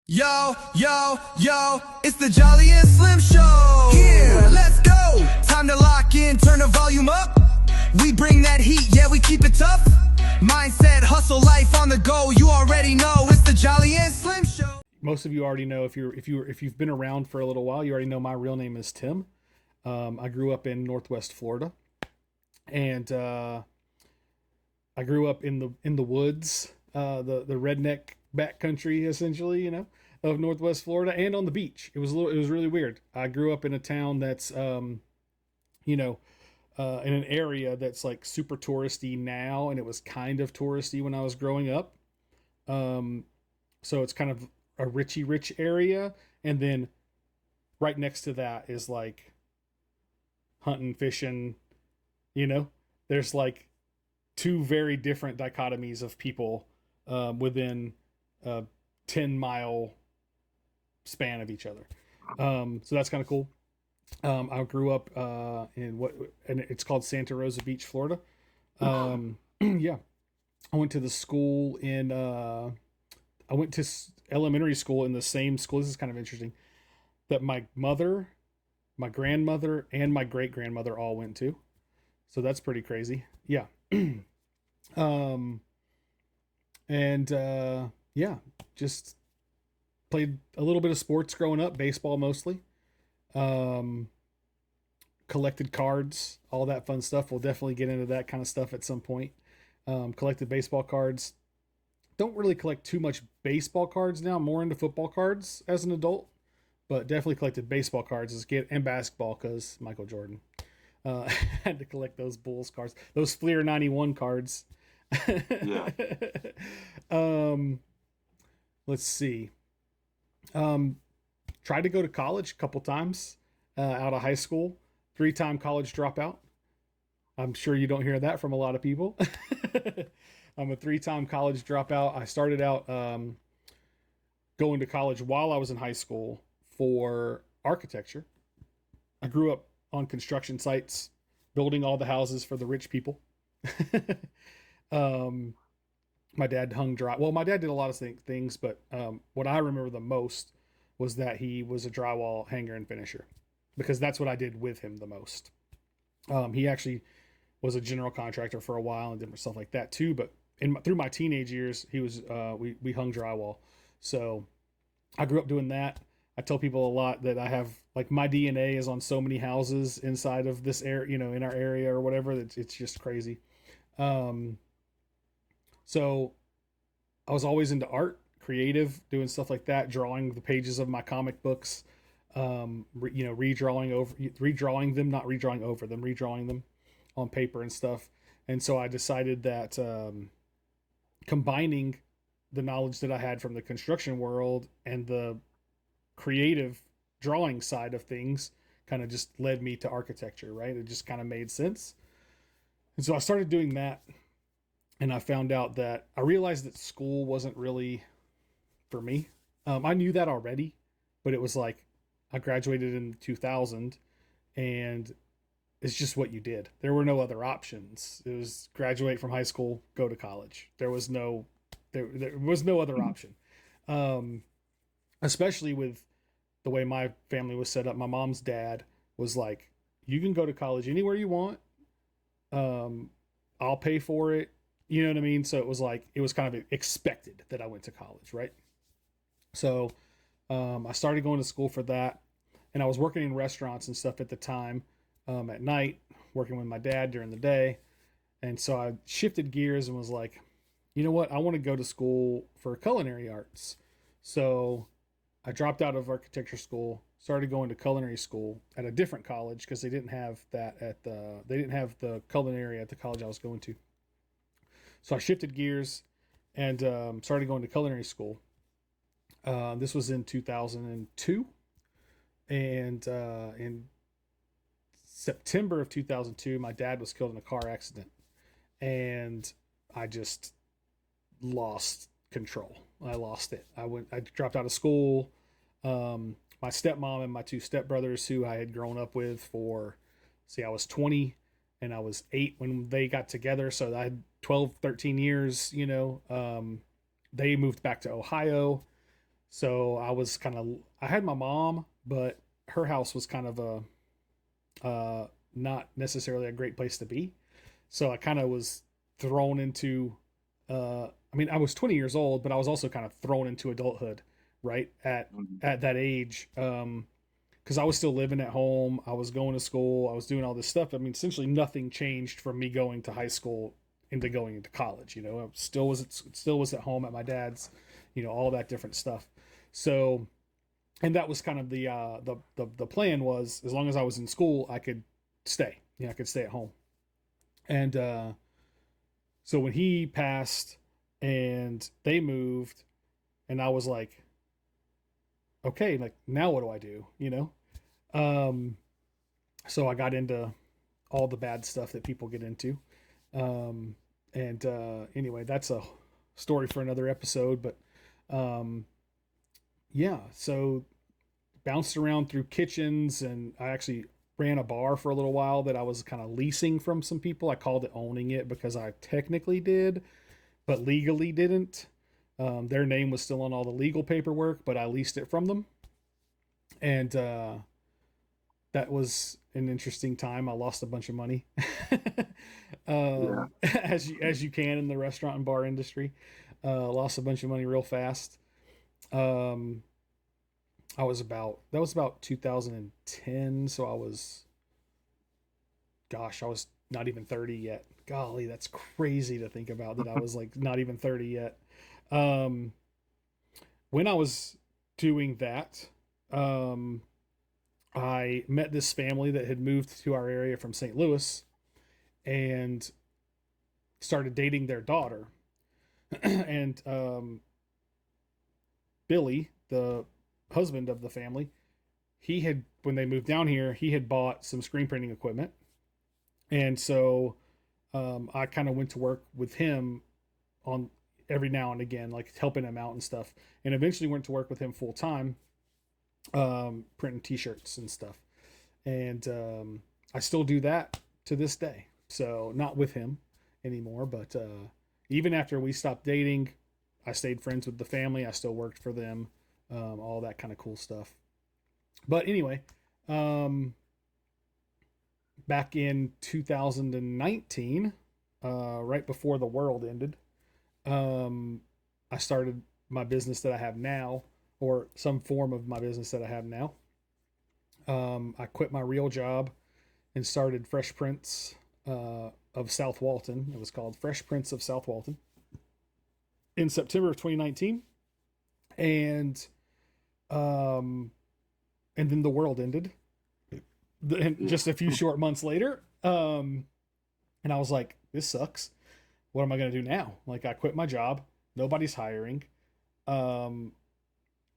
Yo, it's the Jolly and Slim Show. Here, let's go. Time to lock in, turn the volume up. We bring that heat, yeah, we keep it tough. Mindset, hustle, life on the go. You already know it's the Jolly and Slim Show. Most of you already know if you've been around for a little while, you already know my real name is Tim. I grew up in Northwest Florida, and I grew up in the woods, the redneck backcountry, essentially, of Northwest Florida, and on the beach. It was really weird. I grew up in a town that's in an area that's like super touristy now, and it was kind of touristy when I was growing up. So it's kind of a rich area, and then right next to that is like hunting, fishing. There's like two very different dichotomies of people within a 10-mile span of each other. So that's kind of cool. I grew up and it's called Santa Rosa Beach, Florida. Yeah, I went to the school I went to elementary school in the same school. This is kind of interesting, that my mother, my grandmother, and my great grandmother all went to. So that's pretty crazy. Yeah. Yeah, just played a little bit of sports growing up, baseball mostly. Collected cards, all that fun stuff. We'll definitely get into that kind of stuff at some point. Collected baseball cards. Don't really collect too much baseball cards now. More into football cards as an adult, but definitely collected baseball cards as a kid, and basketball because Michael Jordan. Had to collect those Bulls cards, those Fleer 91 cards. Yeah. Let's see. Tried to go to college a couple times out of high school. 3-time college dropout. I'm sure you don't hear that from a lot of people. I'm a 3-time college dropout. I started out going to college while I was in high school for architecture. I grew up on construction sites, building all the houses for the rich people. My dad hung dry. Well, my dad did a lot of things, but what I remember the most was that he was a drywall hanger and finisher, because that's what I did with him the most. He actually was a general contractor for a while and different stuff like that too. But through my teenage years, he was we hung drywall. So I grew up doing that. I tell people a lot that I have, like, my DNA is on so many houses inside of this area, in our area or whatever. It's just crazy. So I was always into art, creative, doing stuff like that, drawing the pages of my comic books, redrawing them on paper and stuff. And so I decided that combining the knowledge that I had from the construction world and the creative drawing side of things kind of just led me to architecture, right? It just kind of made sense. And so I started doing that, and I found out that I realized that school wasn't really for me. I knew that already, but it was like, I graduated in 2000, and it's just what you did. There were no other options. It was graduate from high school, go to college. There was no other option. Especially with the way my family was set up. My mom's dad was like, you can go to college anywhere you want. I'll pay for it. You know what I mean? So it was like, it was kind of expected that I went to college, right? So I started going to school for that, and I was working in restaurants and stuff at the time, at night, working with my dad during the day. And so I shifted gears and was like, you know what? I want to go to school for culinary arts. So I dropped out of architecture school, started going to culinary school at a different college, because they didn't have the culinary at the college I was going to. So I shifted gears and started going to culinary school. This was in 2002, and in September of 2002, my dad was killed in a car accident, and I just lost control. I lost it. I dropped out of school. My stepmom and my 2 stepbrothers, who I had grown up with I was 20 and I was 8 when they got together. So I had 12, 13 years, they moved back to Ohio. So I had my mom, but her house was kind of not necessarily a great place to be. So I kind of was thrown into, I mean, I was 20 years old, but I was also kind of thrown into adulthood, right? Mhm. At that age. Because I was still living at home. I was going to school. I was doing all this stuff. I mean, essentially nothing changed from me going to high school into going into college. You know, I still was at home at my dad's. You know, all that different stuff. So, and that was kind of the plan was as long as I was in school, I could stay. You know, I could stay at home. And so when he passed, and they moved, and I was like, okay, like now what do I do? You know, um, so I got into all the bad stuff that people get into. Um, and anyway, that's a story for another episode. But um, yeah, so bounced around through kitchens, and I actually ran a bar for a little while that I was kind of leasing from some people. I called it owning it because I technically did, but legally didn't. Their name was still on all the legal paperwork, but I leased it from them. And that was an interesting time. I lost a bunch of money, Yeah. as you can in the restaurant and bar industry. Lost a bunch of money real fast. Um, that was about 2010, so I was not even 30 yet. Golly, that's crazy to think about that I was like not even 30 yet. Um, when I was doing that, um, I met this family that had moved to our area from St. Louis and started dating their daughter. And Billy, the husband of the family, he had, when they moved down here, he had bought some screen printing equipment. And so I kind of went to work with him on every now and again, like helping him out and stuff. And eventually went to work with him full time, printing T-shirts and stuff. And I still do that to this day. So not with him anymore, but even after we stopped dating, I stayed friends with the family. I still worked for them, all that kind of cool stuff. But anyway, um, back in 2019, right before the world ended, um, I started my business that I have now, or some form of my business that I have now. I quit my real job and started Fresh Prince of South Walton. It was called Fresh Prince of South Walton in September of 2019, and um, and then the world ended. And just a few short months later, and I was like, "This sucks. What am I gonna do now?" Like, I quit my job. Nobody's hiring. Um,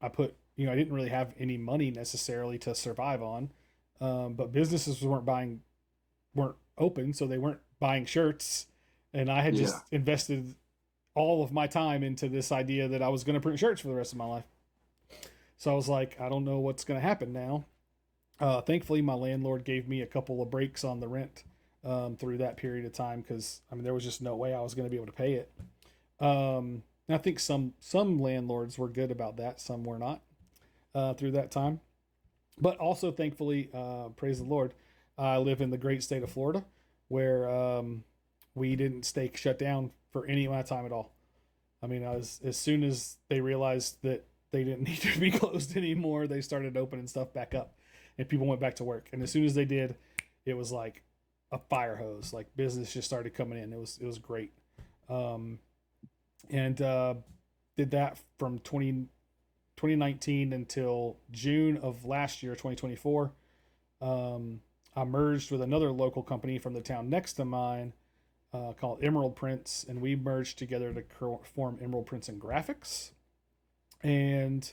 I put, you know, I didn't really have any money necessarily to survive on, but businesses weren't open, so they weren't buying shirts, and I had Yeah. just invested all of my time into this idea that I was going to print shirts for the rest of my life. So I was like, I don't know what's going to happen now. Thankfully, my landlord gave me a couple of breaks on the rent through that period of time because I mean there was just no way I was going to be able to pay it. And I think some landlords were good about that, some were not through that time. But also, thankfully, praise the Lord, I live in the great state of Florida, where we didn't stay shut down for any amount of time at all. I mean, as soon as they realized that they didn't need to be closed anymore, they started opening stuff back up, and people went back to work. And as soon as they did, it was like a fire hose. Like business just started coming in. It was great, um, and did that from 2019 until June of last year, 2024. I merged with another local company from the town next to mine called Emerald Prints, and we merged together to form Emerald Prints and Graphics. And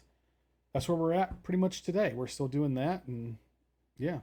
that's where we're at pretty much today. We're still doing that, and yeah,